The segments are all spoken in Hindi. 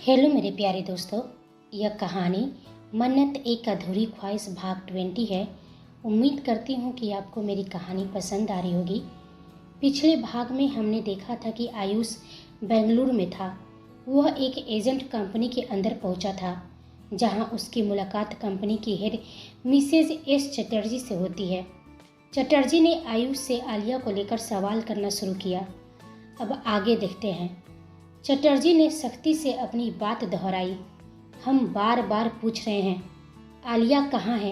हेलो मेरे प्यारे दोस्तों, यह कहानी मन्नत एक अधूरी ख्वाहिश भाग 20 है। उम्मीद करती हूँ कि आपको मेरी कहानी पसंद आ रही होगी। पिछले भाग में हमने देखा था कि आयुष बेंगलुरु में था। वह एक एजेंट कंपनी के अंदर पहुँचा था, जहाँ उसकी मुलाकात कंपनी की हेड मिसेज एस चटर्जी से होती है। चटर्जी ने आयुष से आलिया को लेकर सवाल करना शुरू किया। अब आगे देखते हैं। चटर्जी ने सख्ती से अपनी बात दोहराई। हम बार बार पूछ रहे हैं, आलिया कहाँ है?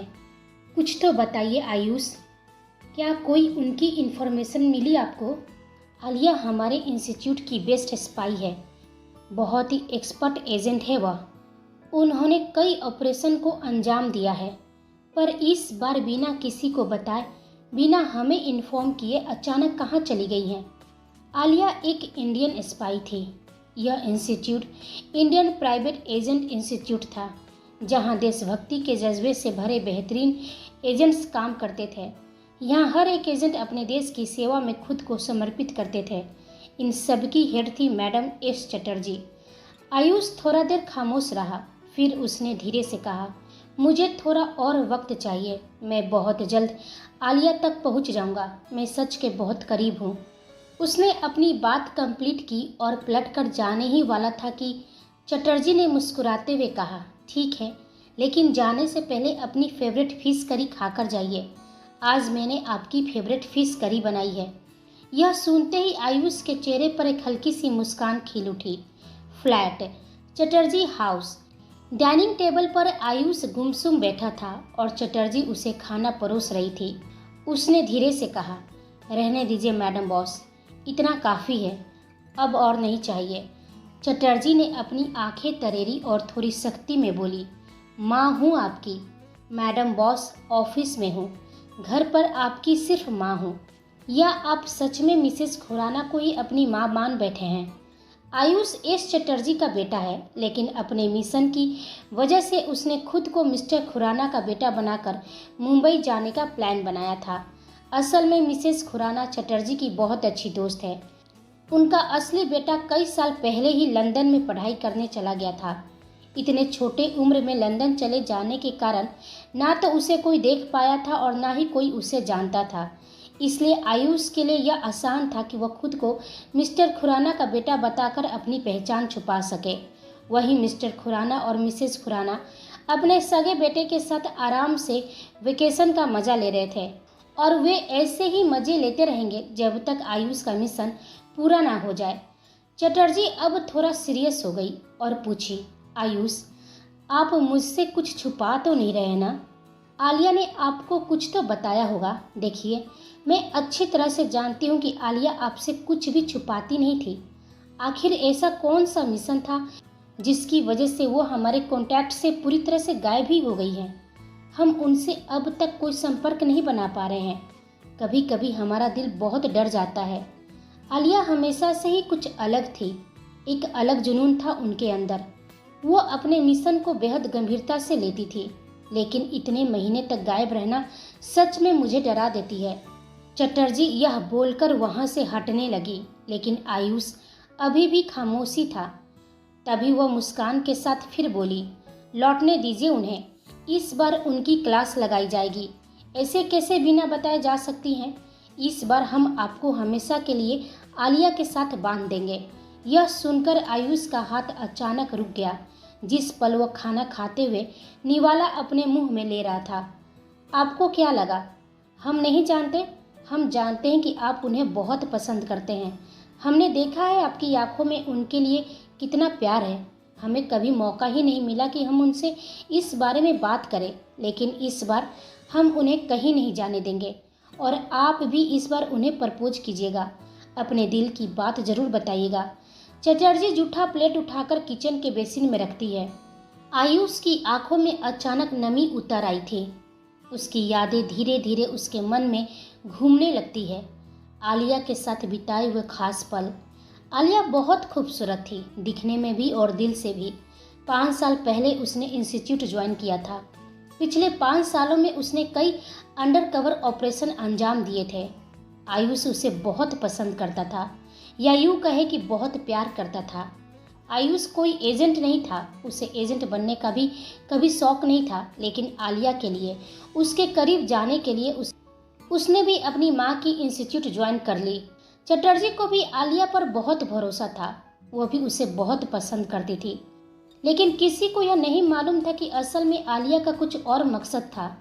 कुछ तो बताइए आयुष। क्या कोई उनकी इन्फॉर्मेशन मिली आपको? आलिया हमारे इंस्टीट्यूट की बेस्ट स्पाई है। बहुत ही एक्सपर्ट एजेंट है वह। उन्होंने कई ऑपरेशन को अंजाम दिया है, पर इस बार बिना किसी को बताए, बिना हमें इन्फॉर्म किए अचानक कहाँ चली गई हैं? आलिया एक इंडियन स्पाई थी। यह institute Indian private agent institute था, जहां देशभक्ति के जज्बे से भरे बेहतरीन एजेंट्स काम करते थे। यहाँ हर एक एजेंट अपने देश की सेवा में खुद को समर्पित करते थे। इन सब की हेड थी मैडम एस चटर्जी। आयुष थोड़ा देर खामोश रहा, फिर उसने धीरे से कहा, मुझे थोड़ा और वक्त चाहिए। मैं बहुत जल्द आलिया तक पहुँच जाऊँगा। मैं सच के बहुत करीब हूँ। उसने अपनी बात कंप्लीट की और पलट कर जाने ही वाला था कि चटर्जी ने मुस्कुराते हुए कहा, ठीक है, लेकिन जाने से पहले अपनी फेवरेट फिश करी खाकर जाइए। आज मैंने आपकी फेवरेट फिश करी बनाई है। यह सुनते ही आयुष के चेहरे पर एक हल्की सी मुस्कान खिल उठी। Flat Chatterjee house. Dining table पर आयुष गुमसुम बैठा था और चटर्जी उसे खाना परोस रही थी। उसने धीरे से कहा, रहने दीजिए मैडम बॉस, इतना काफ़ी है, अब और नहीं चाहिए। चटर्जी ने अपनी आंखें तरेरी और थोड़ी सख्ती में बोली, माँ हूँ आपकी, मैडम बॉस ऑफिस में हूँ, घर पर आपकी सिर्फ माँ हूँ। या आप सच में मिसेस खुराना को ही अपनी माँ मान बैठे हैं? आयुष एस चटर्जी का बेटा है, लेकिन अपने मिशन की वजह से उसने खुद को मिस्टर खुराना का बेटा बनाकर मुंबई जाने का प्लान बनाया था। असल में मिसेस खुराना चटर्जी की बहुत अच्छी दोस्त है। उनका असली बेटा कई साल पहले ही लंदन में पढ़ाई करने चला गया था। इतने छोटे उम्र में लंदन चले जाने के कारण ना तो उसे कोई देख पाया था और ना ही कोई उसे जानता था। इसलिए आयुष के लिए यह आसान था कि वह खुद को मिस्टर खुराना का बेटा बताकर अपनी पहचान छुपा सके। वहीं मिस्टर खुराना और मिसेस खुराना अपने सगे बेटे के साथ आराम से वेकेशन का मजा ले रहे थे, और वे ऐसे ही मजे लेते रहेंगे जब तक आयुष का मिशन पूरा ना हो जाए। चटर्जी अब थोड़ा सीरियस हो गई और पूछी, आयुष, आप मुझसे कुछ छुपा तो नहीं रहे ना? आलिया ने आपको कुछ तो बताया होगा। देखिए, मैं अच्छी तरह से जानती हूँ कि आलिया आपसे कुछ भी छुपाती नहीं थी। आखिर ऐसा कौन सा मिशन था जिसकी वजह से वो हमारे कॉन्टैक्ट से पूरी तरह से गायब ही हो गई है? हम उनसे अब तक कोई संपर्क नहीं बना पा रहे हैं। कभी कभी हमारा दिल बहुत डर जाता है। आलिया हमेशा से ही कुछ अलग थी। एक अलग जुनून था उनके अंदर। वो अपने मिशन को बेहद गंभीरता से लेती थी, लेकिन इतने महीने तक गायब रहना सच में मुझे डरा देती है। चटर्जी यह बोलकर वहाँ से हटने लगी, लेकिन आयुष अभी भी खामोशी था। तभी वह मुस्कान के साथ फिर बोली, लौटने दीजिए उन्हें, इस बार उनकी क्लास लगाई जाएगी। ऐसे कैसे बिना बताए जा सकती हैं? इस बार हम आपको हमेशा के लिए आलिया के साथ बांध देंगे। यह सुनकर आयुष का हाथ अचानक रुक गया। जिस पल वह खाना खाते हुए निवाला अपने मुंह में ले रहा था। आपको क्या लगा? हम नहीं जानते। हम जानते हैं कि आप उन्हें बहुत पसंद करते हैं। हमने देखा है आपकी आंखों में उनके लिए कितना प्यार है। हमें कभी मौका ही नहीं मिला कि हम उनसे इस बारे में बात करें, लेकिन इस बार हम उन्हें कहीं नहीं जाने देंगे। और आप भी इस बार उन्हें प्रपोज कीजिएगा। अपने दिल की बात जरूर बताइएगा। चटर्जी जूठा प्लेट उठाकर किचन के बेसिन में रखती है। आयुष की आंखों में अचानक नमी उतर आई थी। उसकी यादें धीरे धीरे उसके मन में घूमने लगती है। आलिया के साथ बिताए हुए खास पल। आलिया बहुत खूबसूरत थी, दिखने में भी और दिल से भी। 5 साल पहले उसने इंस्टीट्यूट ज्वाइन किया था। पिछले 5 सालों में उसने कई अंडरकवर ऑपरेशन अंजाम दिए थे। आयुष उसे बहुत पसंद करता था, या यूँ कहे कि बहुत प्यार करता था। आयुष कोई एजेंट नहीं था, उसे एजेंट बनने का भी कभी शौक नहीं था, लेकिन आलिया के लिए, उसके करीब जाने के लिए उसने भी अपनी माँ की इंस्टीट्यूट ज्वाइन कर ली। चटर्जी को भी आलिया पर बहुत भरोसा था, वो भी उसे बहुत पसंद करती थी, लेकिन किसी को यह नहीं मालूम था कि असल में आलिया का कुछ और मकसद था।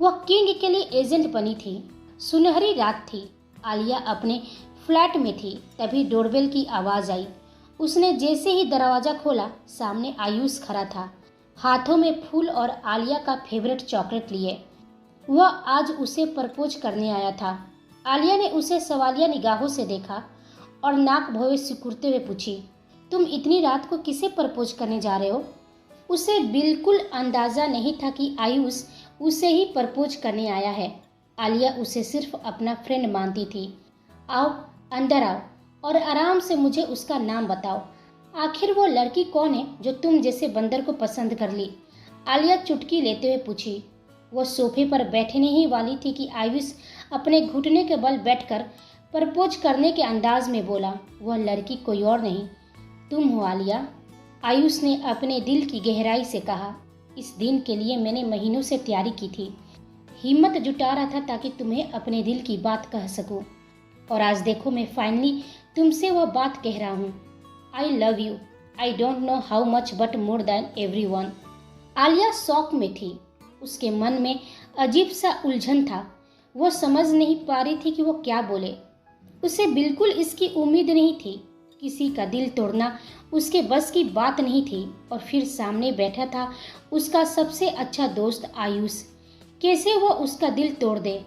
वह किंग के लिए एजेंट बनी थी। सुनहरी रात थी, आलिया अपने फ्लैट में थी, तभी डोरबेल की आवाज़ आई। उसने जैसे ही दरवाज़ा खोला, सामने आयुष खड़ा था, हाथों में फूल और आलिया का फेवरेट चॉकलेट लिए। वह आज उसे प्रपोज करने आया था। आलिया ने उसे सवालिया निगाहों से देखा और नाक भौं सिकुड़ते हुए पूछी, तुम इतनी रात को किसे प्रपोज करने जा रहे हो? उसे बिल्कुल अंदाज़ा नहीं था कि आयुष उसे ही प्रपोज करने आया है। आलिया उसे सिर्फ अपना फ्रेंड मानती थी। आओ, अंदर आओ और आराम से मुझे उसका नाम बताओ। आखिर वो लड़की कौन है जो तुम जैसे बंदर को पसंद कर ली? आलिया चुटकी लेते हुए पूछी। वो सोफे पर बैठने ही वाली थी कि आयुष अपने घुटने के बल बैठकर प्रपोज करने के अंदाज में बोला, वह लड़की कोई और नहीं, तुम हो आलिया। आयुष ने अपने दिल की गहराई से कहा, इस दिन के लिए मैंने महीनों से तैयारी की थी, हिम्मत जुटा रहा था ताकि तुम्हें अपने दिल की बात कह सकूं, और आज देखो मैं फाइनली तुमसे वह बात कह रहा हूँ। I love you, I don't know how much but more than everyone. Alia shock में थी, उसके मन में अजीब सा उलझन था। वो समझ नहीं पा रही थी कि वो क्या बोले। उसे बिल्कुल इसकी उम्मीद नहीं थी। किसी का दिल तोड़ना उसके बस की बात नहीं थी, और फिर सामने बैठा था उसका सबसे अच्छा दोस्त आयुष। कैसे वो उसका दिल तोड़ दे?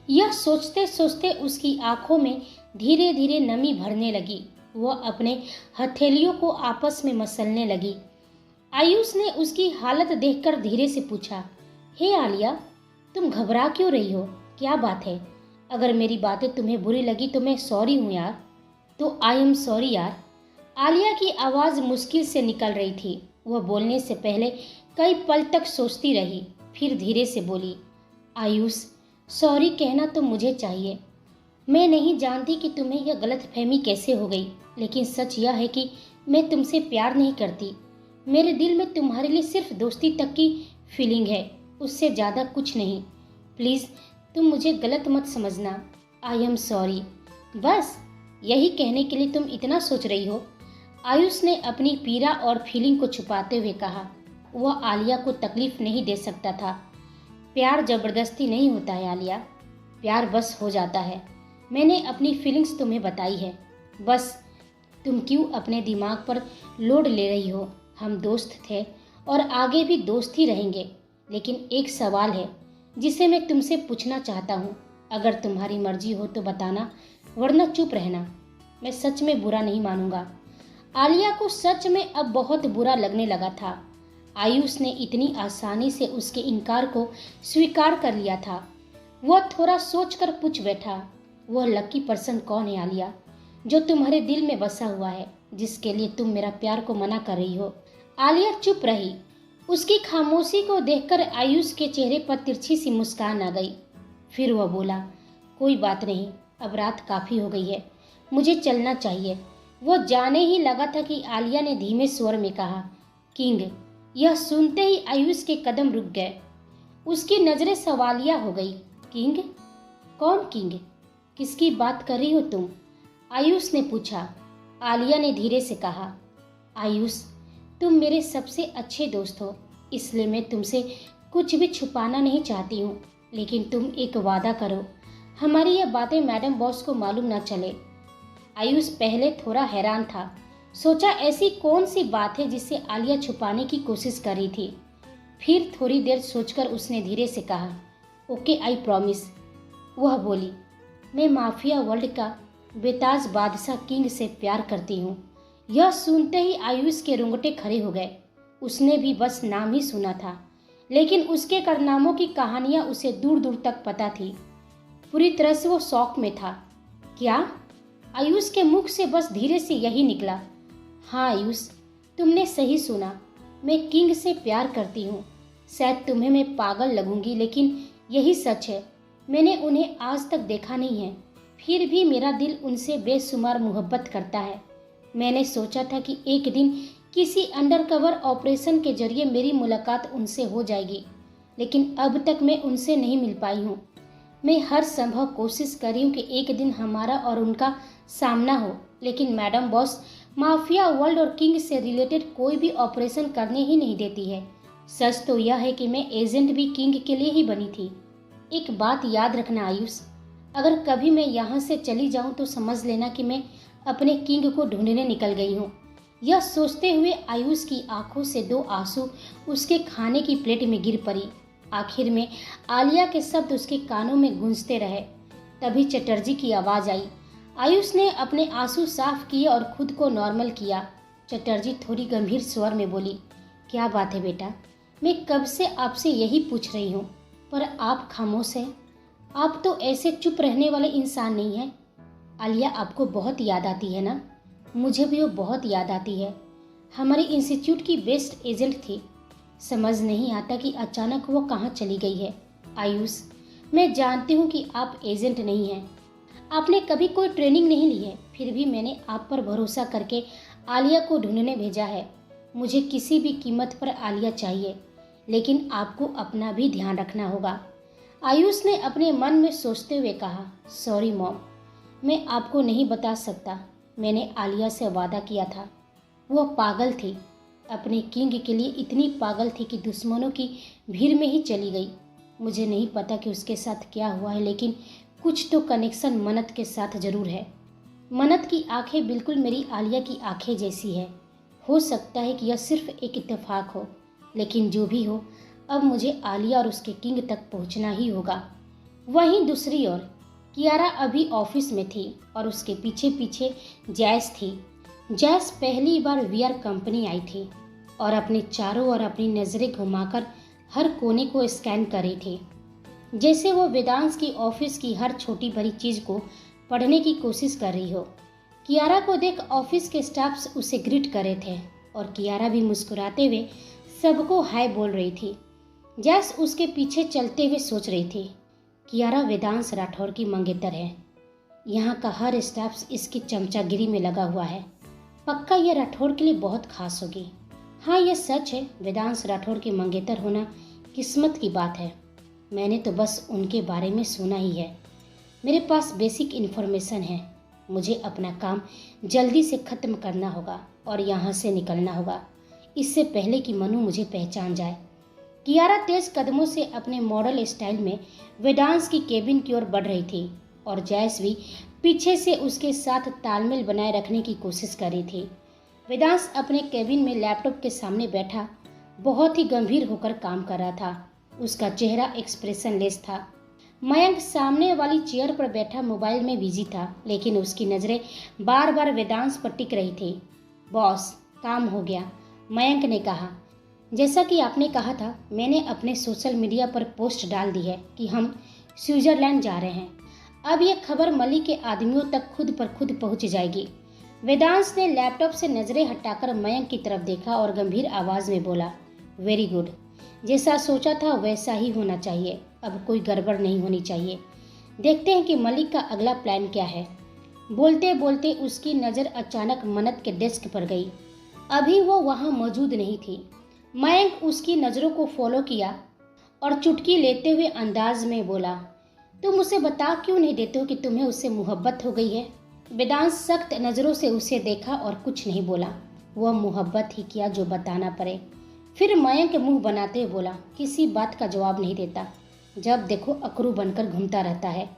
यह सोचते सोचते उसकी आंखों में धीरे धीरे नमी भरने लगी। वह अपने हथेलियों को आपस में मसलने लगी। आयुष ने उसकी हालत देखकर धीरे से पूछा, हे आलिया, तुम घबरा क्यों रही हो? क्या बात है? अगर मेरी बातें तुम्हें बुरी लगी तो मैं सॉरी हूँ यार। तो आई एम सॉरी यार। आलिया की आवाज़ मुश्किल से निकल रही थी। वह बोलने से पहले कई पल तक सोचती रही, फिर धीरे से बोली, आयुष, सॉरी कहना तो मुझे चाहिए। मैं नहीं जानती कि तुम्हें यह गलतफहमी कैसे हो गई, लेकिन सच यह है कि मैं तुमसे प्यार नहीं करती। मेरे दिल में तुम्हारे लिए सिर्फ दोस्ती तक की फीलिंग है, उससे ज़्यादा कुछ नहीं। प्लीज़ तुम मुझे गलत मत समझना। I am sorry. बस यही कहने के लिए तुम इतना सोच रही हो? आयुष ने अपनी पीड़ा और फीलिंग को छुपाते हुए कहा। वह आलिया को तकलीफ नहीं दे सकता था। प्यार ज़बरदस्ती नहीं होता है आलिया, प्यार बस हो जाता है। मैंने अपनी फीलिंग्स तुम्हें बताई है, बस तुम क्यों अपने दिमाग पर लोड ले रही हो? हम दोस्त थे और आगे भी दोस्त ही रहेंगे, लेकिन एक सवाल है जिसे मैं तुमसे पूछना चाहता हूँ। अगर तुम्हारी मर्जी हो तो बताना, वरना चुप रहना। मैं सच में बुरा नहीं मानूंगा। आलिया को सच में अब बहुत बुरा लगने लगा था। आयुष ने इतनी आसानी से उसके इनकार को स्वीकार कर लिया था। वह थोड़ा सोचकर पूछ बैठा, वह लकी पर्सन कौन है आलिया, जो तुम्हारे दिल में बसा हुआ है, जिसके लिए तुम मेरा प्यार को मना कर रही हो? आलिया चुप रही। उसकी खामोशी को देखकर आयुष के चेहरे पर तिरछी सी मुस्कान आ गई। फिर वह बोला, कोई बात नहीं, अब रात काफ़ी हो गई है, मुझे चलना चाहिए। वह जाने ही लगा था कि आलिया ने धीमे स्वर में कहा, किंग। यह सुनते ही आयुष के कदम रुक गए। उसकी नज़रें सवालिया हो गई। किंग? कौन किंग? किसकी बात कर रही हो तुम? आयुष ने पूछा। आलिया ने धीरे से कहा, आयुष, तुम मेरे सबसे अच्छे दोस्त हो, इसलिए मैं तुमसे कुछ भी छुपाना नहीं चाहती हूँ, लेकिन तुम एक वादा करो, हमारी ये बातें मैडम बॉस को मालूम ना चले। आयुष पहले थोड़ा हैरान था। सोचा ऐसी कौन सी बात है जिसे आलिया छुपाने की कोशिश कर रही थी। फिर थोड़ी देर सोचकर उसने धीरे से कहा, ओके, आई प्रॉमिस। वह बोली, मैं माफिया वर्ल्ड का बेताज बादशाह किंग से प्यार करती हूँ। यह सुनते ही आयुष के रोंगटे खड़े हो गए। उसने भी बस नाम ही सुना था, लेकिन उसके कारनामों की कहानियाँ उसे दूर दूर तक पता थी। पूरी तरह से वो शौक में था। क्या? आयुष के मुख से बस धीरे से यही निकला। हाँ आयुष, तुमने सही सुना, मैं किंग से प्यार करती हूँ। शायद तुम्हें मैं पागल लगूंगी, लेकिन यही सच है। मैंने उन्हें आज तक देखा नहीं है, फिर भी मेरा दिल उनसे बेशुमार मोहब्बत करता है। मैंने सोचा था कि एक दिन किसी अंडरकवर ऑपरेशन के जरिए मेरी मुलाकात उनसे हो जाएगी, लेकिन अब तक मैं उनसे नहीं मिल पाई हूँ। मैं हर संभव कोशिश कर रही हूँ कि एक दिन हमारा और उनका सामना हो, लेकिन मैडम बॉस माफिया वर्ल्ड और किंग से रिलेटेड कोई भी ऑपरेशन करने ही नहीं देती है। सच तो यह है कि मैं एजेंट भी किंग के लिए ही बनी थी। एक बात याद रखना आयुष, अगर कभी मैं यहाँ से चली जाऊँ तो समझ लेना कि मैं अपने किंग को ढूंढने निकल गई हूँ। यह सोचते हुए आयुष की आंखों से 2 आंसू उसके खाने की प्लेट में गिर पड़ी। आखिर में आलिया के शब्द उसके कानों में गूंजते रहे। तभी चटर्जी की आवाज़ आई। आयुष ने अपने आंसू साफ किए और खुद को नॉर्मल किया। चटर्जी थोड़ी गंभीर स्वर में बोली, क्या बात है बेटा, मैं कब से आपसे यही पूछ रही हूँ, पर आप खामोश हैं। आप तो ऐसे चुप रहने वाले इंसान नहीं हैं। आलिया आपको बहुत याद आती है ना? मुझे भी वो बहुत याद आती है। हमारे इंस्टीट्यूट की बेस्ट एजेंट थी। समझ नहीं आता कि अचानक वो कहाँ चली गई है। आयुष, मैं जानती हूँ कि आप एजेंट नहीं हैं, आपने कभी कोई ट्रेनिंग नहीं ली है, फिर भी मैंने आप पर भरोसा करके आलिया को ढूंढने भेजा है। मुझे किसी भी कीमत पर आलिया चाहिए, लेकिन आपको अपना भी ध्यान रखना होगा। आयुष ने अपने मन में सोचते हुए कहा, सॉरी मॉम, मैं आपको नहीं बता सकता। मैंने आलिया से वादा किया था। वह पागल थी, अपने किंग के लिए इतनी पागल थी कि दुश्मनों की भीड़ में ही चली गई। मुझे नहीं पता कि उसके साथ क्या हुआ है, लेकिन कुछ तो कनेक्शन मन्नत के साथ जरूर है। मन्नत की आंखें बिल्कुल मेरी आलिया की आंखें जैसी है। हो सकता है कि यह सिर्फ एक इत्तेफाक हो, लेकिन जो भी हो, अब मुझे आलिया और उसके किंग तक पहुंचना ही होगा। वहीं दूसरी ओर कियारा अभी ऑफिस में थी और उसके पीछे पीछे जैस थी। जैस पहली बार वीआर कंपनी आई थी और अपने चारों ओर अपनी नज़रें घुमाकर हर कोने को स्कैन कर रही थी, जैसे वो वेदांश की ऑफिस की हर छोटी बड़ी चीज़ को पढ़ने की कोशिश कर रही हो। कियारा को देख ऑफिस के स्टाफ्स उसे ग्रीट कर रहे थे और कियारा भी मुस्कुराते हुए सबको हाय बोल रही थी। जैस उसके पीछे चलते हुए सोच रही थी, कियारा वेदांश राठौर की मंगेतर है। यहाँ का हर स्टाफ इसकी चमचागिरी में लगा हुआ है। पक्का यह राठौर के लिए बहुत खास होगी। हाँ, यह सच है, वेदांश राठौर के मंगेतर होना किस्मत की बात है। मैंने तो बस उनके बारे में सुना ही है। मेरे पास बेसिक इन्फॉर्मेशन है। मुझे अपना काम जल्दी से ख़त्म करना होगा और यहाँ से निकलना होगा, इससे पहले कि मनु मुझे पहचान जाए। कियारा तेज कदमों से अपने मॉडल स्टाइल में वेदांश की केबिन की ओर बढ़ रही थी और जैस भी पीछे से उसके साथ तालमेल बनाए रखने की कोशिश कर रही थी। वेदांश अपने केबिन में लैपटॉप के सामने बैठा बहुत ही गंभीर होकर काम कर रहा था। उसका चेहरा एक्सप्रेशनलेस था। मयंक सामने वाली चेयर पर बैठा मोबाइल में बिजी था, लेकिन उसकी नज़रें बार बार वेदांश पर टिक रही थी। बॉस, काम हो गया, मयंक ने कहा। जैसा कि आपने कहा था, मैंने अपने सोशल मीडिया पर पोस्ट डाल दी है कि हम स्विट्जरलैंड जा रहे हैं। अब यह खबर मलिक के आदमियों तक खुद पर खुद पहुंच जाएगी। वेदांश ने लैपटॉप से नजरें हटाकर मयंक की तरफ देखा और गंभीर आवाज में बोला, वेरी गुड, जैसा सोचा था वैसा ही होना चाहिए। अब कोई गड़बड़ नहीं होनी चाहिए। देखते हैं कि मलिक का अगला प्लान क्या है। बोलते बोलते उसकी नज़र अचानक मन्नत के डेस्क पर गई। अभी वो वहाँ मौजूद नहीं थी। मयंक उसकी नज़रों को फॉलो किया और चुटकी लेते हुए अंदाज में बोला, तुम उसे बता क्यों नहीं देते हो कि तुम्हें उससे मोहब्बत हो गई है? वेदांश सख्त नज़रों से उसे देखा और कुछ नहीं बोला। वह मोहब्बत ही किया जो बताना पड़े। फिर मयंक मुंह बनाते हुए बोला, किसी बात का जवाब नहीं देता, जब देखो अकरू बनकर घूमता रहता है।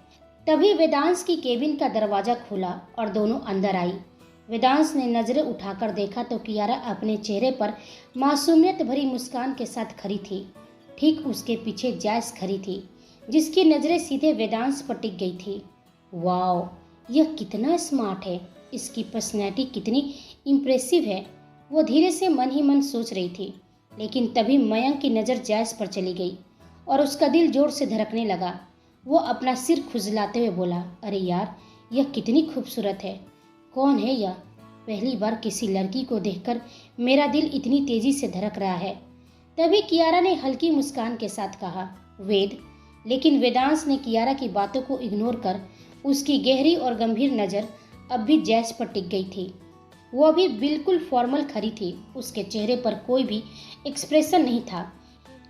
तभी वेदांश की केबिन का दरवाज़ा खुला और दोनों अंदर आई। वेदांश ने नज़रें उठाकर देखा तो कियारा अपने चेहरे पर मासूमियत भरी मुस्कान के साथ खड़ी थी। ठीक उसके पीछे जैस खड़ी थी, जिसकी नज़रें सीधे वेदांश पर टिक गई थी। वाओ, यह कितना स्मार्ट है, इसकी पर्सनैलिटी कितनी इम्प्रेसिव है, वो धीरे से मन ही मन सोच रही थी। लेकिन तभी मयंक की नज़र जैस पर चली गई और उसका दिल जोर से धड़कने लगा। वो अपना सिर खुजलाते हुए बोला, अरे यार, यह कितनी खूबसूरत है। कौन है यह? पहली बार किसी लड़की को देखकर मेरा दिल इतनी तेजी से धड़क रहा है। तभी कियारा ने हल्की मुस्कान के साथ कहा, वेद। लेकिन वेदांश ने कियारा की बातों को इग्नोर कर उसकी गहरी और गंभीर नज़र अब भी जैस पर टिक गई थी। वो भी बिल्कुल फॉर्मल खड़ी थी। उसके चेहरे पर कोई भी एक्सप्रेशन नहीं था।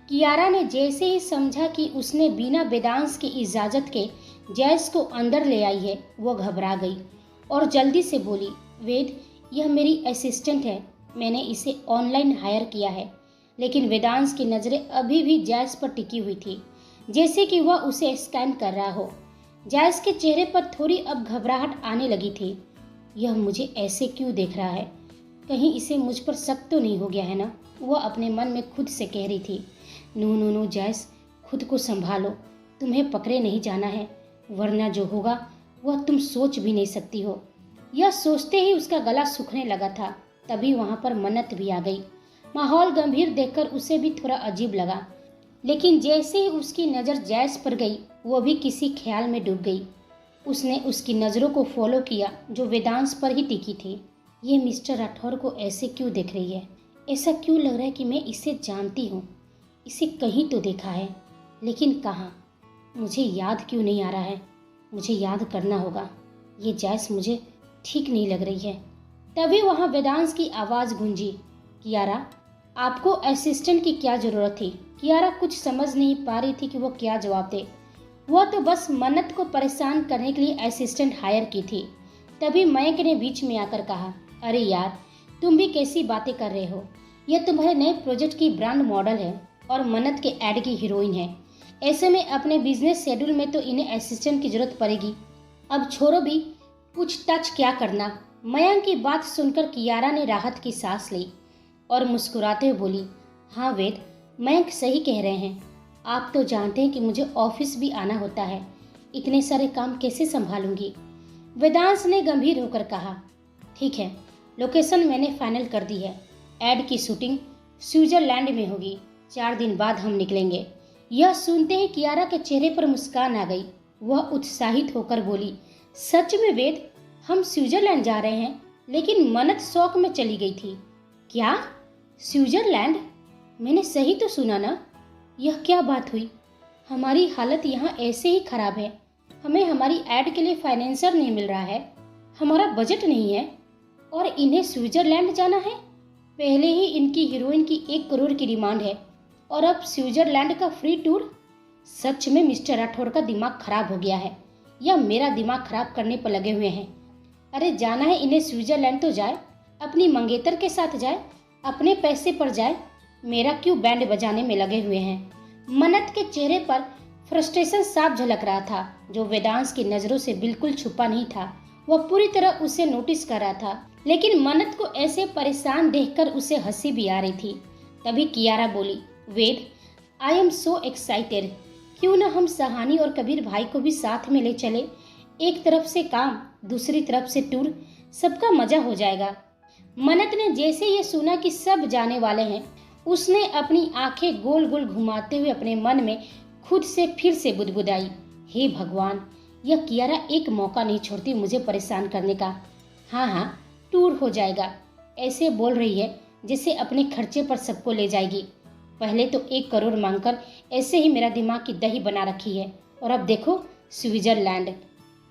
कियारा ने जैसे ही समझा कि उसने बिना वेदांश की इजाज़त के जैस को अंदर ले आई है, वो घबरा गई और जल्दी से बोली, वेद, यह मेरी असिस्टेंट है। मैंने इसे ऑनलाइन हायर किया है। लेकिन वेदांश की नज़रें अभी भी जैस पर टिकी हुई थी, जैसे कि वह उसे स्कैन कर रहा हो। जैस के चेहरे पर थोड़ी अब घबराहट आने लगी थी। यह मुझे ऐसे क्यों देख रहा है? कहीं इसे मुझ पर शक तो नहीं हो गया है ना? वह अपने मन में खुद से कह रही थी। नो नो नो जैस, खुद को संभालो। तुम्हें पकड़े नहीं जाना है, वरना जो होगा वह तुम सोच भी नहीं सकती हो। यह सोचते ही उसका गला सूखने लगा था। तभी वहाँ पर मन्नत भी आ गई। माहौल गंभीर देखकर उसे भी थोड़ा अजीब लगा, लेकिन जैसे ही उसकी नज़र जैस पर गई, वो भी किसी ख्याल में डूब गई। उसने उसकी नज़रों को फॉलो किया जो वेदांश पर ही टिकी थी। ये मिस्टर राठौर को ऐसे क्यों देख रही है? ऐसा क्यों लग रहा है कि मैं इसे जानती हूँ? इसे कहीं तो देखा है, लेकिन कहाँ? मुझे याद क्यों नहीं आ रहा है? मुझे याद करना होगा। ये जैस मुझे ठीक नहीं लग रही है। तभी वहाँ वेदांश की आवाज़ गूंजी, कियारा, आपको असिस्टेंट की क्या ज़रूरत थी? कियारा कुछ समझ नहीं पा रही थी कि वो क्या जवाब दे। वह तो बस मन्नत को परेशान करने के लिए असिस्टेंट हायर की थी। तभी मयंक ने बीच में आकर कहा, अरे यार, तुम भी कैसी बातें कर रहे हो? यह तुम्हारे नए प्रोजेक्ट की ब्रांड मॉडल है और मन्नत के ऐड की हीरोइन है। ऐसे में अपने बिजनेस शेड्यूल में तो इन्हें असिस्टेंट की जरूरत पड़ेगी। अब छोड़ो भी, पूछताछ क्या करना। मयंक की बात सुनकर कियारा ने राहत की सांस ली और मुस्कुराते हुए बोली, हाँ वेद, मयंक सही कह रहे हैं। आप तो जानते हैं कि मुझे ऑफिस भी आना होता है। इतने सारे काम कैसे संभालूंगी? वेदांश ने गंभीर होकर कहा, ठीक है, लोकेशन मैंने फाइनल कर दी है। एड की शूटिंग स्विट्जरलैंड में होगी। 4 दिन बाद हम निकलेंगे। यह सुनते ही कियारा के चेहरे पर मुस्कान आ गई। वह उत्साहित होकर बोली, सच में वेद, हम स्विट्जरलैंड जा रहे हैं? लेकिन मन्नत शौक में चली गई थी। क्या? स्विट्जरलैंड? मैंने सही तो सुना ना? यह क्या बात हुई? हमारी हालत यहाँ ऐसे ही खराब है। हमें हमारी ऐड के लिए फाइनेंसर नहीं मिल रहा है। हमारा बजट नहीं है और इन्हें स्विट्जरलैंड जाना है। पहले ही इनकी हीरोइन की 1 करोड़ की डिमांड है और अब स्विट्जरलैंड का फ्री टूर। सच में मिस्टर राठौर का दिमाग खराब हो गया है या मेरा दिमाग खराब करने पर लगे हुए हैं। अरे जाना है इन्हें स्विट्जरलैंड तो जाए, अपनी मंगेतर के साथ जाए, अपने पैसे पर जाए। मेरा क्यों बैंड बजाने में लगे हुए हैं? मन्नत के चेहरे पर फ्रस्ट्रेशन साफ झलक रहा था, जो वेदांश की नज़रों से बिल्कुल छुपा नहीं था। वह पूरी तरह उसे नोटिस कर रहा था, लेकिन मन्नत को ऐसे परेशान देखकर उसे हंसी भी आ रही थी। तभी कियारा बोली, वेद, आई एम सो एक्साइटेड। क्यों ना हम सहानी और कबीर भाई को भी साथ में ले चले? एक तरफ से काम, दूसरी तरफ से टूर, सबका मजा हो जाएगा। मन्नत ने जैसे ये सुना कि सब जाने वाले हैं, उसने अपनी आंखें गोल गोल घुमाते हुए अपने मन में खुद से फिर से बुदबुदाई, हे भगवान, यह कियारा एक मौका नहीं छोड़ती मुझे परेशान करने का। हाँ हाँ, टूर हो जाएगा। ऐसे बोल रही है जैसे अपने खर्चे पर सबको ले जाएगी। पहले तो 1 करोड़ मांगकर ऐसे ही मेरा दिमाग की दही बना रखी है, और अब देखो स्विट्जरलैंड।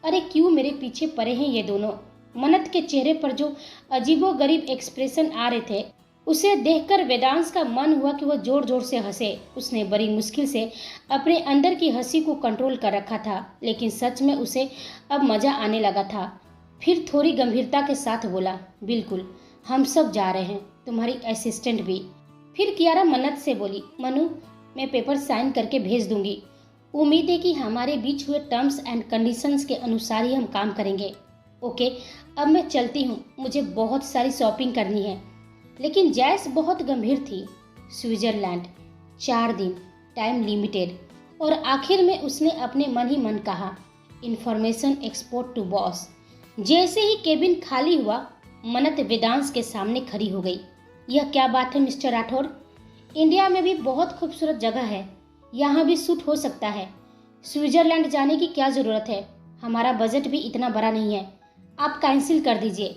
अरे क्यों मेरे पीछे पड़े हैं ये दोनों? मन्नत के चेहरे पर जो अजीबोगरीब एक्सप्रेशन आ रहे थे, उसे देखकर वेदांश का मन हुआ कि वह जोर जोर से हंसे। उसने बड़ी मुश्किल से अपने अंदर की हंसी को कंट्रोल कर रखा था, लेकिन सच में उसे अब मजा आने लगा था। फिर थोड़ी गंभीरता के साथ बोला, बिल्कुल, हम सब जा रहे हैं, तुम्हारी असिस्टेंट भी। फिर कियारा मन्नत से बोली, मनु, मैं पेपर साइन करके भेज दूंगी। उम्मीद है कि हमारे बीच हुए टर्म्स एंड कंडीशंस के अनुसार ही हम काम करेंगे। ओके, अब मैं चलती हूँ, मुझे बहुत सारी शॉपिंग करनी है। लेकिन जैस बहुत गंभीर थी। स्विट्जरलैंड, 4 दिन, टाइम लिमिटेड, और आखिर में उसने अपने मन ही मन कहा, इंफॉर्मेशन एक्सपोर्ट टू बॉस। जैसे ही केबिन खाली हुआ, मन्नत वेदांश के सामने खड़ी हो गई। यह क्या बात है मिस्टर राठौर? इंडिया में भी बहुत खूबसूरत जगह है, यहाँ भी शूट हो सकता है। स्विट्जरलैंड जाने की क्या ज़रूरत है? हमारा बजट भी इतना बड़ा नहीं है, आप कैंसिल कर दीजिए।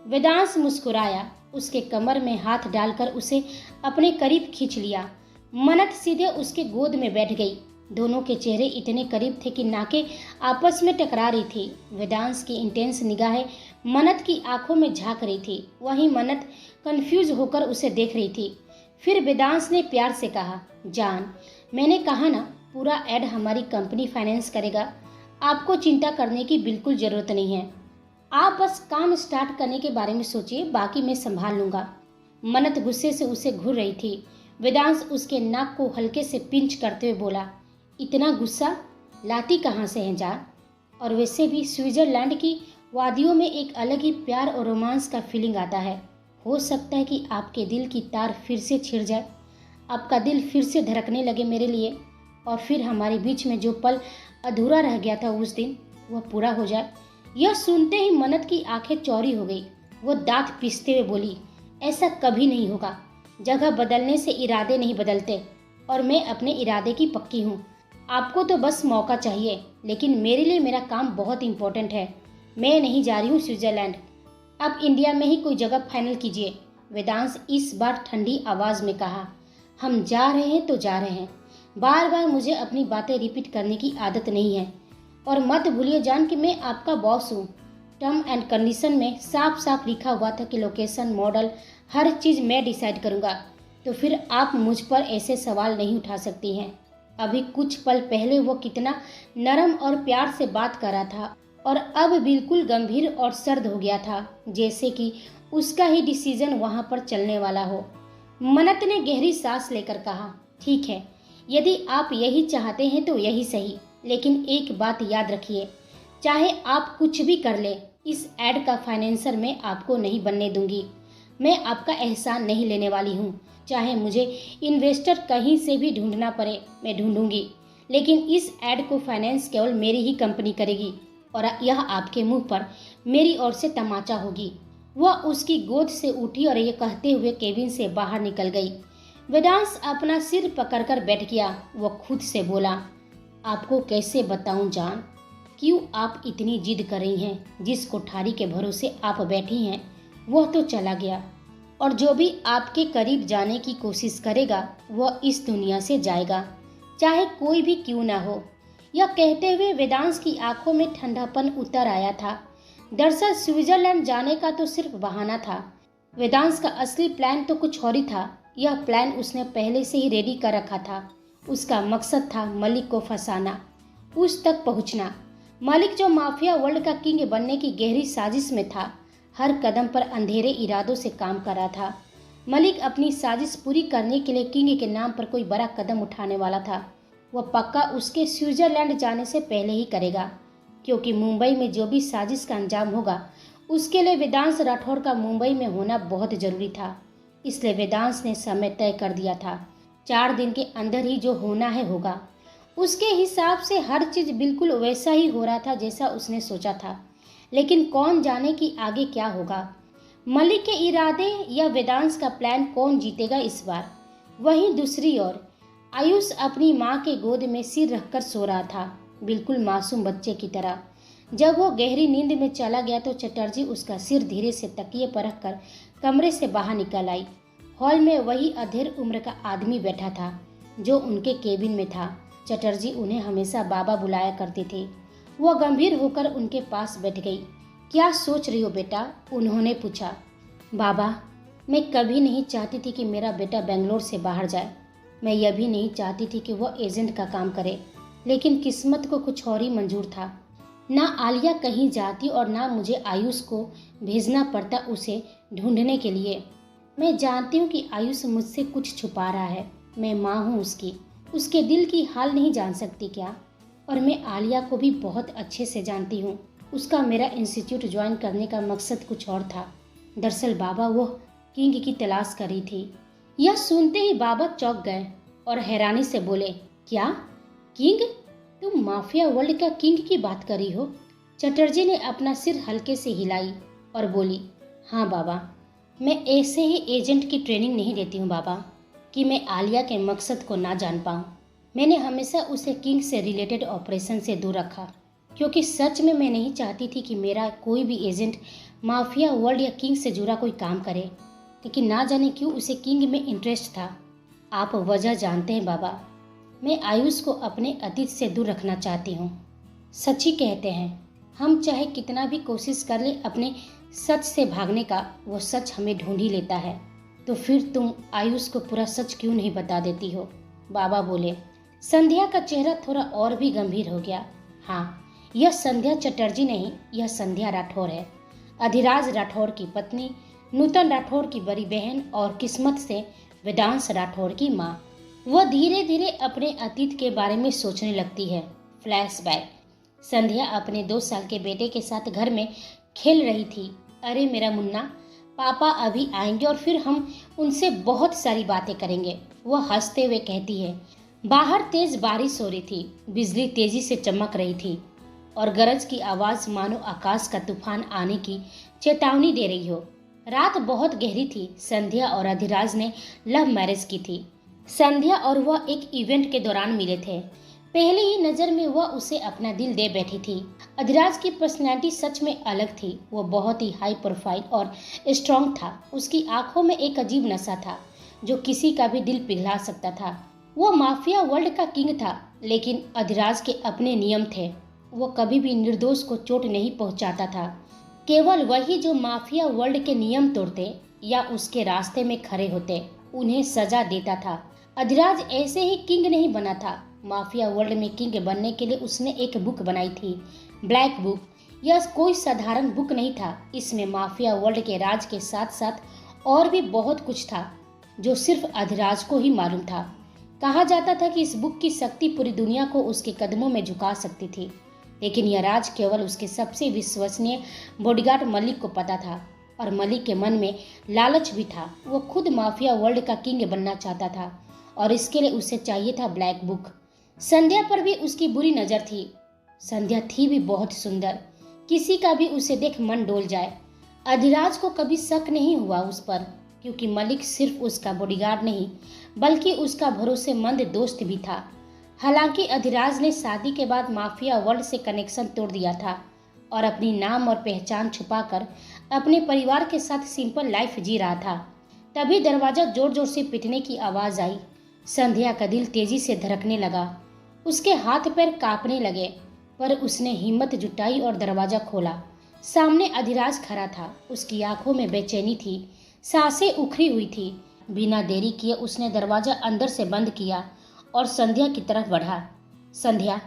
वेदांश मुस्कुराया, उसके कमर में हाथ डालकर उसे अपने करीब खींच लिया। मन्नत सीधे उसके गोद में बैठ गई। दोनों के चेहरे इतने करीब थे कि नाकें आपस में टकरा रही थी। वेदांश की इंटेंस निगाहें मन्नत की आंखों में झांक रही थी। वहीं मन्नत कंफ्यूज होकर उसे देख रही थी। फिर वेदांश ने प्यार से कहा, जान, मैंने कहा ना, पूरा एड हमारी कंपनी फाइनेंस करेगा। आपको चिंता करने की बिल्कुल जरूरत नहीं है। आप बस काम स्टार्ट करने के बारे में सोचिए, बाकी मैं संभाल लूंगा। मन्नत गुस्से से उसे घूर रही थी। वेदांश उसके नाक को हल्के से पिंच करते हुए बोला, इतना गुस्सा लाती कहाँ से है जान? और वैसे भी स्विट्जरलैंड की वादियों में एक अलग ही प्यार और रोमांस का फीलिंग आता है। हो सकता है कि आपके दिल की तार फिर से छिड़ जाए, आपका दिल फिर से धड़कने लगे मेरे लिए, और फिर हमारे बीच में जो पल अधूरा रह गया था उस दिन, वह पूरा हो जाए। यह सुनते ही मन्नत की आंखें चौड़ी हो गई। वो दांत पीसते हुए बोली, ऐसा कभी नहीं होगा। जगह बदलने से इरादे नहीं बदलते, और मैं अपने इरादे की पक्की हूँ। आपको तो बस मौका चाहिए, लेकिन मेरे लिए मेरा काम बहुत इम्पोर्टेंट है। मैं नहीं जा रही हूँ स्विट्जरलैंड। अब इंडिया में ही कोई जगह फाइनल कीजिए। वेदांश इस बार ठंडी आवाज में कहा, हम जा रहे हैं तो जा रहे हैं। बार बार मुझे अपनी बातें रिपीट करने की आदत नहीं है। और मत भूलिए जान कि मैं आपका बॉस हूँ। टर्म एंड कंडीशन में साफ साफ लिखा हुआ था कि लोकेशन, मॉडल, हर चीज़ मैं डिसाइड करूँगा। तो फिर आप मुझ पर ऐसे सवाल नहीं उठा सकती हैं। अभी कुछ पल पहले वो कितना नरम और प्यार से बात कर रहा था, और अब बिल्कुल गंभीर और सर्द हो गया था, जैसे कि उसका ही डिसीजन वहाँ पर चलने वाला हो। मन्नत ने गहरी सांस लेकर कहा, ठीक है, यदि आप यही चाहते हैं तो यही सही, लेकिन एक बात याद रखिए, चाहे आप कुछ भी कर ले, इस एड का फाइनेंसर मैं आपको नहीं बनने दूंगी। मैं आपका एहसान नहीं लेने वाली हूँ। चाहे मुझे इन्वेस्टर कहीं से भी ढूंढना पड़े, मैं ढूंढूंगी, लेकिन इस एड को फाइनेंस केवल मेरी ही कंपनी करेगी, और यह आपके मुंह पर मेरी ओर से तमाचा होगी। वह उसकी गोद से उठी और ये कहते हुए केबिन से बाहर निकल गई। वेदांश अपना सिर पकड़कर बैठ गया। वह खुद से बोला, आपको कैसे बताऊं जान, क्यों आप इतनी जिद कर रही हैं? जिस कोठारी के भरोसे आप बैठी हैं वह तो चला गया, और जो भी आपके करीब जाने की कोशिश करेगा वह इस दुनिया से जाएगा, चाहे कोई भी क्यों ना हो। यह कहते हुए वेदांश की आंखों में ठंडापन उतर आया था। दरअसल स्विट्जरलैंड जाने का तो सिर्फ बहाना था। वेदांश का असली प्लान तो कुछ और ही था। यह प्लान उसने पहले से ही रेडी कर रखा था। उसका मकसद था मलिक को फंसाना, उस तक पहुंचना। मलिक जो माफिया वर्ल्ड का किंग बनने की गहरी साजिश में था, हर कदम पर अंधेरे इरादों से काम कर रहा था। मलिक अपनी साजिश पूरी करने के लिए किंग के नाम पर कोई बड़ा कदम उठाने वाला था। वह पक्का उसके स्विट्जरलैंड जाने से पहले ही करेगा, क्योंकि मुंबई में जो भी साजिश का अंजाम होगा उसके लिए वेदांश राठौर का मुंबई में होना बहुत जरूरी था। इसलिए वेदांश ने समय तय कर दिया था, 4 दिन के अंदर ही जो होना है होगा। उसके हिसाब से हर चीज बिल्कुल वैसा ही हो रहा था जैसा उसने सोचा था, लेकिन कौन जाने कि आगे क्या होगा। मलिक के इरादे या वेदांश का प्लान, कौन जीतेगा इस बार। वहीं दूसरी ओर आयुष अपनी माँ के गोद में सिर रखकर सो रहा था, बिल्कुल मासूम बच्चे की तरह। जब वो गहरी नींद में चला गया तो चटर्जी उसका सिर धीरे से तकिए पर रखकर कमरे से बाहर निकल आई। हॉल में वही अधेड़ उम्र का आदमी बैठा था जो उनके केबिन में था। चटर्जी उन्हें हमेशा बाबा बुलाया करते थे। वह गंभीर होकर उनके पास बैठ गई। क्या सोच रही हो बेटा? उन्होंने पूछा। बाबा, मैं कभी नहीं चाहती थी कि मेरा बेटा बेंगलोर से बाहर जाए। मैं यह भी नहीं चाहती थी कि वह एजेंट का काम करे, लेकिन किस्मत को कुछ और ही मंजूर था। ना आलिया कहीं जाती और ना मुझे आयुष को भेजना पड़ता उसे ढूंढने के लिए। मैं जानती हूँ कि आयुष मुझसे कुछ छुपा रहा है। मैं माँ हूँ उसकी, उसके दिल की हाल नहीं जान सकती क्या? और मैं आलिया को भी बहुत अच्छे से जानती हूँ। उसका मेरा इंस्टीट्यूट ज्वाइन करने का मकसद कुछ और था। दरअसल बाबा वो किंग की तलाश कर रही थी। यह सुनते ही बाबा चौंक गए और हैरानी से बोले, क्या किंग? तुम माफिया वर्ल्ड का किंग की बात कर रही हो? चटर्जी ने अपना सिर हल्के से हिलाई और बोली, हाँ बाबा, मैं ऐसे ही एजेंट की ट्रेनिंग नहीं देती हूँ बाबा कि मैं आलिया के मकसद को ना जान पाऊँ। मैंने हमेशा उसे किंग से रिलेटेड ऑपरेशन से दूर रखा, क्योंकि सच में मैं नहीं चाहती थी कि मेरा कोई भी एजेंट माफिया वर्ल्ड या किंग से जुड़ा कोई काम करे। लेकिन ना जाने क्यों उसे किंग में इंटरेस्ट था। आप वजह जानते हैं बाबा? मैं आयुष को अपने अतीत से दूर रखना चाहती हूँ। सच्ची कहते हैं, हम चाहे कितना भी कोशिश कर ले अपने सच से भागने का, वो सच हमें ढूंढ ही लेता है। तो फिर तुम आयुष को पूरा सच क्यों नहीं बता देती हो? बाबा बोले। संध्या का चेहरा थोड़ा और भी गंभीर हो गया। हाँ, यह संध्या चटर्जी नहीं, यह संध्या राठौर है, अधिराज राठौर की पत्नी, नूतन राठौर की बड़ी बहन और किस्मत से वेदांश राठौर की माँ। वह धीरे धीरे अपने अतीत के बारे में सोचने लगती है। फ्लैशबैक। संध्या अपने 2 साल के बेटे के साथ घर में खेल रही थी। अरे मेरा मुन्ना, पापा अभी आएंगे और फिर हम उनसे बहुत सारी बातें करेंगे, वह हंसते हुए कहती है। बाहर तेज बारिश हो रही थी, बिजली तेजी से चमक रही थी और गरज की आवाज मानो आकाश का तूफान आने की चेतावनी दे रही हो। रात बहुत गहरी थी। संध्या और अधिराज ने लव मैरिज की थी। संध्या और वह एक इवेंट के दौरान मिले थे। पहले ही नजर में वह उसे अपना दिल दे बैठी थी। अधिराज की पर्सनैलिटी सच में अलग थी। वो बहुत ही हाई प्रोफाइल और स्ट्रॉन्ग था। उसकी आंखों में एक अजीब नशा था जो किसी का भी दिल पिघला सकता था। वो माफिया वर्ल्ड का किंग था, लेकिन अधिराज के अपने नियम थे। वो कभी भी निर्दोष को चोट नहीं पहुंचाता था। केवल वही जो माफिया वर्ल्ड के नियम तोड़ते या उसके रास्ते में खड़े होते, उन्हें सजा देता था। अधिराज ऐसे ही किंग नहीं बना था। माफिया वर्ल्ड में किंग बनने के लिए उसने एक बुक बनाई थी, ब्लैक बुक। यह कोई साधारण बुक नहीं था। इसमें माफिया वर्ल्ड के राज के साथ साथ और भी बहुत कुछ था जो सिर्फ अधिराज को ही मालूम था। कहा जाता था कि इस बुक की शक्ति पूरी दुनिया को उसके कदमों में झुका सकती थी, लेकिन यह राज केवल उसके सबसे विश्वसनीय बॉडीगार्ड मलिक को पता था। और मलिक के मन में लालच भी था। वो खुद माफिया वर्ल्ड का किंग बनना चाहता था और इसके लिए उसे चाहिए था ब्लैक बुक। संध्या पर भी उसकी बुरी नजर थी। संध्या थी भी बहुत सुंदर, किसी का भी उसे देख मन डोल जाए। अधिराज को कभी शक नहीं हुआ उस पर, क्योंकि मलिक सिर्फ उसका बॉडीगार्ड नहीं बल्कि उसका भरोसेमंद दोस्त भी था। हालांकि अधिराज ने शादी के बाद माफिया वर्ल्ड से कनेक्शन तोड़ दिया था और अपनी नाम और पहचान छुपाकर अपने परिवार के साथ सिंपल लाइफ जी रहा था। तभी दरवाजा जोर जोर से पीटने की आवाज आई। संध्या का दिल तेजी से धड़कने लगा। उसके हाथ पैर कांपने लगे, पर उसने हिम्मत जुटाई और दरवाजा खोला। सामने अधिराज खड़ा था। उसकी आंखों में बेचैनी थी, सांसें उखड़ी हुई थी। बिना देरी किए उसने दरवाजा अंदर से बंद किया और संध्या की तरफ बढ़ा। संध्या,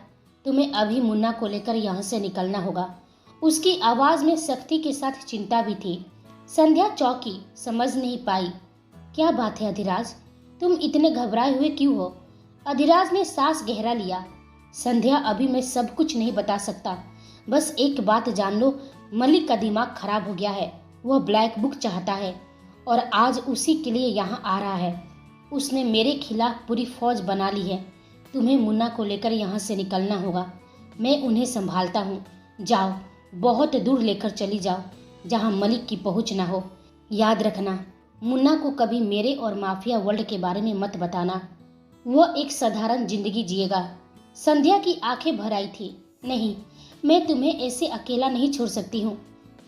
तुम्हें अभी मुन्ना को लेकर यहाँ से निकलना होगा। उसकी आवाज में सख्ती के साथ चिंता भी थी। संध्या चौंकी, समझ नहीं पाई। क्या बात है अधिराज, तुम इतने घबराए हुए क्यों हो? अधिराज ने सांस गहरा लिया। संध्या, अभी मैं सब कुछ नहीं बता सकता, बस एक बात जान लो, मलिक का दिमाग खराब हो गया है। वह ब्लैक बुक चाहता है और आज उसी के लिए यहाँ आ रहा है। उसने मेरे खिलाफ पूरी फौज बना ली है। तुम्हें मुन्ना को लेकर यहाँ से निकलना होगा। मैं उन्हें संभालता हूँ। जाओ, बहुत दूर लेकर चली जाओ, जहाँ मलिक की पहुँच ना हो। याद रखना, मुन्ना को कभी मेरे और माफिया वर्ल्ड के बारे में मत बताना। वह एक साधारण जिंदगी जिएगा। संध्या की आंखें भर आई थी। नहीं, मैं तुम्हें ऐसे अकेला नहीं छोड़ सकती हूँ।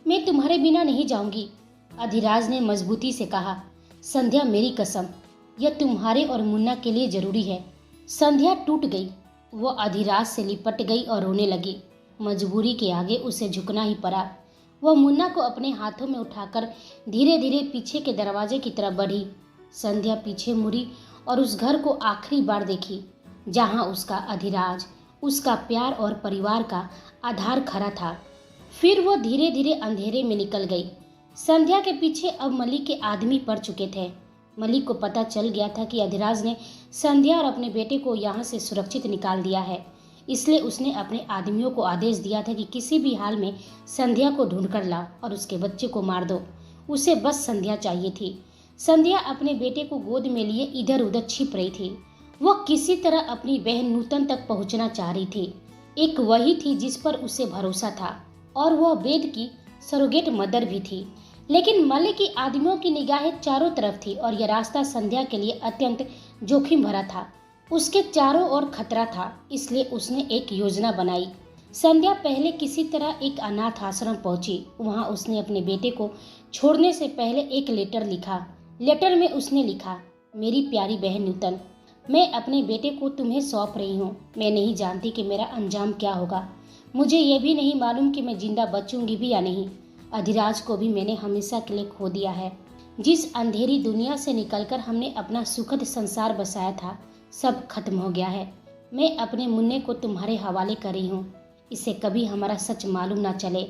मैं तुम्हारे बिना नहीं जाऊंगी, अधिराज ने मजबूती से कहा। संध्या, मेरी कसम, यह तुम्हारे और मुन्ना के लिए जरूरी है। संध्या टूट गई। वो अधिराज से लिपट गई और रोने लगी। मजबूरी के आगे उसे झुकना ही पड़ा। वह मुन्ना को अपने हाथों में उठाकर धीरे धीरे पीछे के दरवाजे की तरफ बढ़ी। संध्या पीछे मुड़ी और उस घर को आखिरी बार देखी, जहां उसका अधिराज, उसका प्यार और परिवार का आधार खड़ा था। फिर वो धीरे धीरे अंधेरे में निकल गई। संध्या के पीछे अब मलिक के आदमी पड़ चुके थे। मलिक को पता चल गया था कि अधिराज ने संध्या और अपने बेटे को यहाँ से सुरक्षित निकाल दिया है, इसलिए उसने अपने आदमियों को आदेश दिया था कि किसी भी हाल में संध्या को ढूंढ कर ला और उसके बच्चे को मार दो। उसे बस संध्या चाहिए थी। संध्या अपने बेटे को गोद में लिए इधर उधर छिप रही थी। वह किसी तरह अपनी बहन नूतन तक पहुंचना चाह रही थी। एक वही थी जिस पर उसे भरोसा था और वह वेद की सरोगेट मदर भी थी। लेकिन मलिक की आदमियों की निगाहें चारों तरफ थी और यह रास्ता संध्या के लिए अत्यंत जोखिम भरा था। उसके चारों ओर खतरा था, इसलिए उसने एक योजना बनाई। संध्या पहले किसी तरह एक अनाथ आश्रम पहुंची। वहां उसने अपने बेटे को छोड़ने से पहले एक लेटर लिखा। लेटर में उसने लिखा, मेरी प्यारी बहन नूतन, मैं अपने बेटे को तुम्हें सौंप रही हूँ। मैं नहीं जानती कि मेरा अंजाम क्या होगा। मुझे ये भी नहीं मालूम कि मैं जिंदा बचूंगी भी या नहीं। अधिराज को भी मैंने हमेशा के लिए खो दिया है। जिस अंधेरी दुनिया से निकलकर हमने अपना सुखद संसार बसाया था, सब खत्म हो गया है। मैं अपने मुन्ने को तुम्हारे हवाले कर रही हूँ। इसे कभी हमारा सच मालूम ना चले।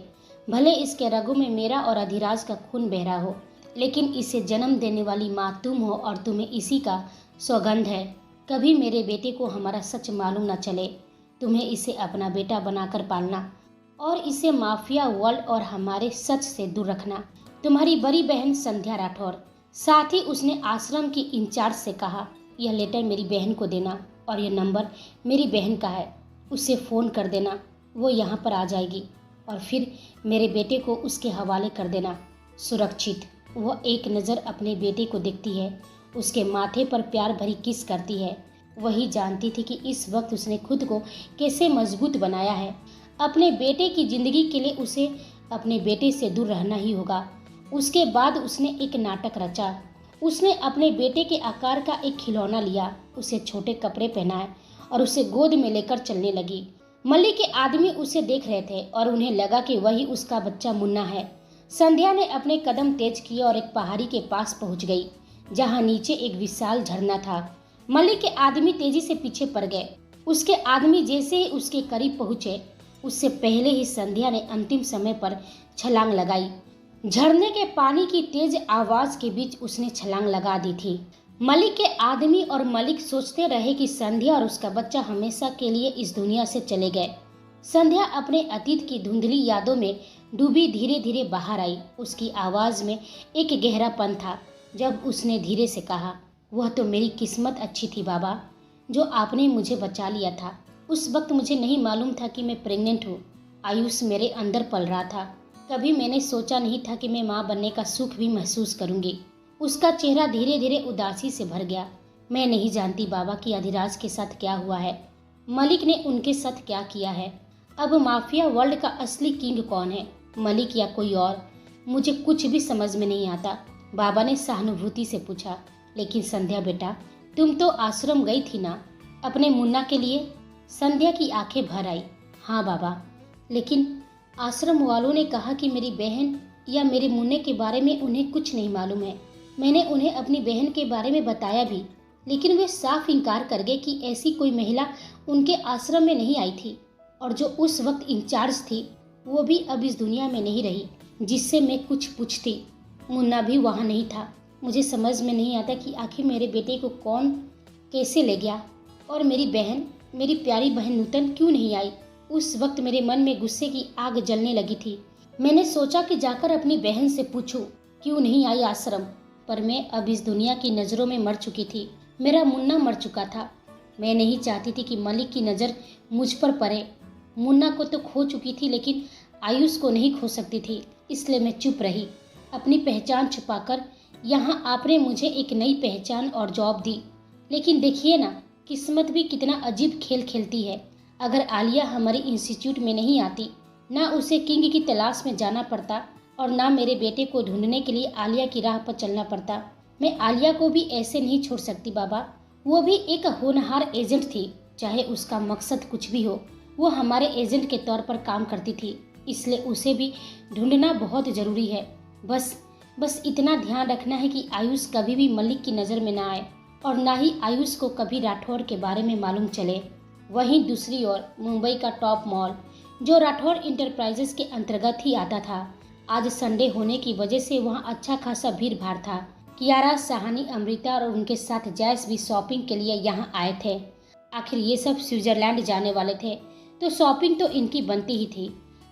भले इसके रगों में मेरा और अधिराज का खून बह रहा हो, लेकिन इसे जन्म देने वाली माँ तुम हो और तुम्हें इसी का सौगंध है। कभी मेरे बेटे को हमारा सच मालूम ना चले। तुम्हें इसे अपना बेटा बनाकर पालना और इसे माफिया वर्ल्ड और हमारे सच से दूर रखना। तुम्हारी बड़ी बहन संध्या राठौर। साथ ही उसने आश्रम की इंचार्ज से कहा, यह लेटर मेरी बहन को देना और यह नंबर मेरी बहन का है, उसे फ़ोन कर देना, वो यहाँ पर आ जाएगी और फिर मेरे बेटे को उसके हवाले कर देना सुरक्षित। वह एक नज़र अपने बेटे को देखती है, उसके माथे पर प्यार भरी किस करती है। वही जानती थी कि इस वक्त उसने खुद को कैसे मजबूत बनाया है। अपने बेटे की जिंदगी के लिए उसे अपने बेटे से दूर रहना ही होगा। उसके बाद उसने एक नाटक रचा। उसने अपने बेटे के आकार का एक खिलौना लिया, उसे छोटे कपड़े पहनाए और उसे गोद में लेकर चलने लगी। मल्लिक के आदमी उसे देख रहे थे और उन्हें लगा कि वही उसका बच्चा मुन्ना है। संध्या ने अपने कदम तेज किए और एक पहाड़ी के पास पहुंच गई, जहां नीचे एक विशाल झरना था। मल्लिक के आदमी तेजी से पीछे पड़ गए। उसके आदमी जैसे ही उसके करीब पहुंचे, उससे पहले ही संध्या ने अंतिम समय पर छलांग लगाई। झरने के पानी की तेज आवाज के बीच उसने छलांग लगा दी थी। मलिक के आदमी और मलिक सोचते रहे कि संध्या और उसका बच्चा हमेशा के लिए इस दुनिया से चले गए। संध्या अपने अतीत की धुंधली यादों में डूबी धीरे धीरे बाहर आई। उसकी आवाज में एक गहरापन था जब उसने धीरे से कहा, वह तो मेरी किस्मत अच्छी थी बाबा, जो आपने मुझे बचा लिया था। उस वक्त मुझे नहीं मालूम था कि मैं प्रेग्नेंट हूँ। आयुष मेरे अंदर पल रहा था। कभी मैंने सोचा नहीं था कि मैं माँ बनने का सुख भी महसूस करूंगी। उसका चेहरा धीरे धीरे उदासी से भर गया। मैं नहीं जानती बाबा कि अधिराज के साथ क्या हुआ है, मलिक ने उनके साथ क्या किया है। अब माफिया वर्ल्ड का असली किंग कौन है, मलिक या कोई और? मुझे कुछ भी समझ में नहीं आता, बाबा ने सहानुभूति से पूछा। लेकिन संध्या बेटा, तुम तो आश्रम गई थी ना अपने मुन्ना के लिए? संध्या की आंखें भर आई। हाँ बाबा, लेकिन आश्रम वालों ने कहा कि मेरी बहन या मेरे मुन्ने के बारे में उन्हें कुछ नहीं मालूम है। मैंने उन्हें अपनी बहन के बारे में बताया भी, लेकिन वे साफ इनकार कर गए कि ऐसी कोई महिला उनके आश्रम में नहीं आई थी। और जो उस वक्त इंचार्ज थी वो भी अब इस दुनिया में नहीं रही जिससे मैं कुछ पूछती। मुन्ना भी वहाँ नहीं था। मुझे समझ में नहीं आता कि आखिर मेरे बेटे को कौन कैसे ले गया, और मेरी बहन, मेरी प्यारी बहन नूतन क्यों नहीं आई? उस वक्त मेरे मन में गुस्से की आग जलने लगी थी। मैंने सोचा कि जाकर अपनी बहन से पूछूं क्यों नहीं आई आश्रम, पर मैं अब इस दुनिया की नज़रों में मर चुकी थी। मेरा मुन्ना मर चुका था। मैं नहीं चाहती थी कि मलिक की नज़र मुझ पर पड़े। मुन्ना को तो खो चुकी थी, लेकिन आयुष को नहीं खो सकती थी, इसलिए मैं चुप रही, अपनी पहचान छुपाकर। यहाँ आपने मुझे एक नई पहचान और जॉब दी। लेकिन देखिए ना, किस्मत भी कितना अजीब खेल खेलती है। अगर आलिया हमारे इंस्टीट्यूट में नहीं आती, ना उसे किंग की तलाश में जाना पड़ता और ना मेरे बेटे को ढूंढने के लिए आलिया की राह पर चलना पड़ता। मैं आलिया को भी ऐसे नहीं छोड़ सकती बाबा। वो भी एक होनहार एजेंट थी, चाहे उसका मकसद कुछ भी हो, वो हमारे एजेंट के तौर पर काम करती थी, इसलिए उसे भी ढूंढना बहुत ज़रूरी है। बस इतना ध्यान रखना है कि आयुष कभी भी मलिक की नज़र में ना आए और ना ही आयुष को कभी राठौर के बारे में मालूम चले। वहीं दूसरी ओर मुंबई का टॉप मॉल, जो राठौर इंटरप्राइजेस के अंतर्गत ही आता था, आज संडे होने की वजह से वहाँ अच्छा खासा भीड़ भाड़ था। कियारा, सहानी, अमृता और उनके साथ जैस भी शॉपिंग के लिए यहाँ आए थे। आखिर ये सब स्विट्जरलैंड जाने वाले थे, तो शॉपिंग तो इनकी बनती ही थी।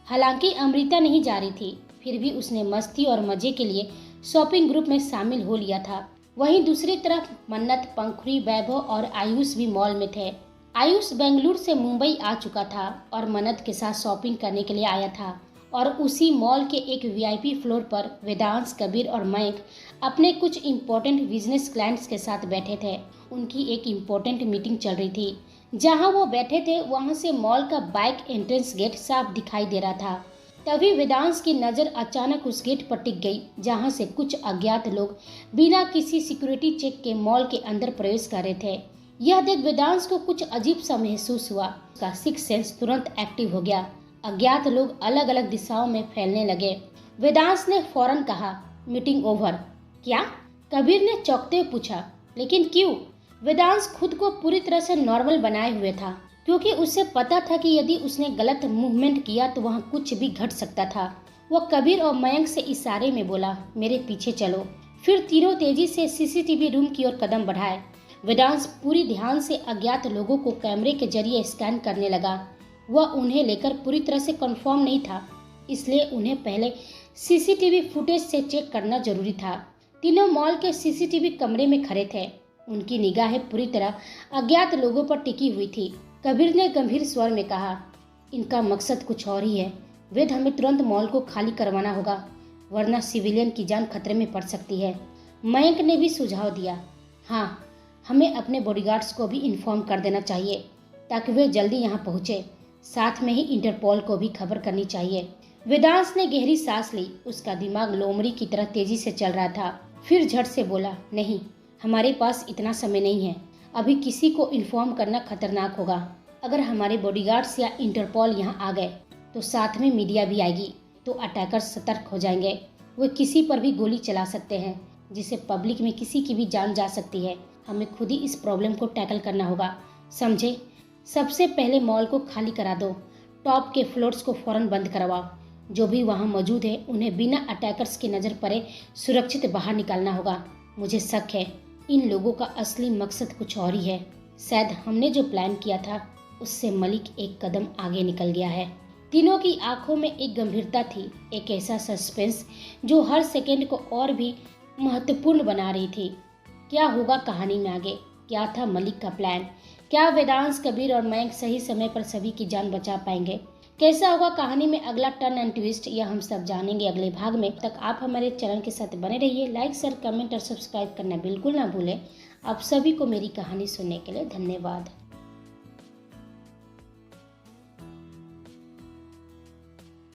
हालांकि अमृता नहीं जा रही थी, फिर भी उसने मस्ती और मजे के लिए शॉपिंग ग्रुप में शामिल हो लिया था। वहीं दूसरी तरफ मन्नत, पंखुड़ी, वैभव और आयुष भी मॉल में थे। आयुष बेंगलुरु से मुंबई आ चुका था और मन्नत के साथ शॉपिंग करने के लिए आया था। और उसी मॉल के एक वीआईपी फ्लोर पर वेदांश, कबीर और मयंक अपने कुछ इम्पोर्टेंट बिजनेस क्लाइंट्स के साथ बैठे थे। उनकी एक इम्पोर्टेंट मीटिंग चल रही थी। जहां वो बैठे थे वहां से मॉल का बाइक एंट्रेंस गेट साफ दिखाई दे रहा था। तभी वेदांश की नज़र अचानक उस गेट पर टिक गई, जहां से कुछ अज्ञात लोग बिना किसी सिक्योरिटी चेक के मॉल के अंदर प्रवेश कर रहे थे। यह देख वेदांश को कुछ अजीब सा महसूस हुआ। उसका सिक्स सेंस तुरंत एक्टिव हो गया। अज्ञात लोग अलग अलग दिशाओं में फैलने लगे। वेदांश ने फौरन कहा, मीटिंग ओवर। क्या? कबीर ने चौंकते हुए पूछा। लेकिन क्यों? वेदांश खुद को पूरी तरह से नॉर्मल बनाए हुए था, क्योंकि उसे पता था कि यदि उसने गलत मूवमेंट किया तो वहाँ कुछ भी घट सकता था। वह कबीर और मयंक से इशारे में बोला, मेरे पीछे चलो। फिर तीनों तेजी से सीसीटीवी रूम की ओर कदम बढ़ाए। वेदांश पूरी ध्यान से अज्ञात लोगों को कैमरे के जरिए स्कैन करने लगा। वह उन्हें लेकर पूरी तरह से कंफर्म नहीं था, इसलिए उन्हें पहले सीसीटीवी फुटेज से चेक करना जरूरी था। तीनों मॉल के सीसीटीवी कमरे में खड़े थे। उनकी निगाहें पूरी तरह अज्ञात लोगों पर टिकी हुई थी। कबीर ने गंभीर स्वर में कहा, इनका मकसद कुछ और ही है। वेद, हमें तुरंत मॉल को खाली करवाना होगा, वरना सिविलियन की जान खतरे में पड़ सकती है। मयंक ने भी सुझाव दिया, हाँ, हमें अपने बॉडीगार्ड्स को भी इन्फॉर्म कर देना चाहिए ताकि वे जल्दी यहाँ पहुँचे। साथ में ही इंटरपोल को भी खबर करनी चाहिए। वेदांश ने गहरी सांस ली। उसका दिमाग लोमड़ी की तरह तेजी से चल रहा था। फिर झट से बोला, नहीं, हमारे पास इतना समय नहीं है। अभी किसी को इन्फॉर्म करना खतरनाक होगा। अगर हमारे बॉडीगार्ड्स या इंटरपोल यहाँ आ गए तो साथ में मीडिया भी आएगी, तो अटैकर्स सतर्क हो जाएंगे। वे किसी पर भी गोली चला सकते हैं, जिससे पब्लिक में किसी की भी जान जा सकती है। हमें खुद ही इस प्रॉब्लम को टैकल करना होगा, समझे? सबसे पहले मॉल को खाली करा दो। टॉप के फ्लोर्स को फौरन बंद करवाओ। जो भी वहाँ मौजूद है उन्हें बिना अटैकर्स की नज़र पड़े सुरक्षित बाहर निकालना होगा। मुझे शक है इन लोगों का असली मकसद कुछ और ही है। शायद हमने जो प्लान किया था उससे मलिक एक कदम आगे निकल गया है। तीनों की आंखों में एक गंभीरता थी, एक ऐसा सस्पेंस जो हर सेकंड को और भी महत्वपूर्ण बना रही थी। क्या होगा कहानी में आगे? क्या था मलिक का प्लान? क्या वेदांश, कबीर और मयंक सही समय पर सभी की जान बचा पाएंगे? कैसा होगा कहानी में अगला टर्न एंड ट्विस्ट, यह हम सब जानेंगे अगले भाग में। तक आप हमारे चैनल के साथ बने रहिए। लाइक, शेयर, कमेंट और सब्सक्राइब करना बिल्कुल ना भूलें। आप सभी को मेरी कहानी सुनने के लिए धन्यवाद।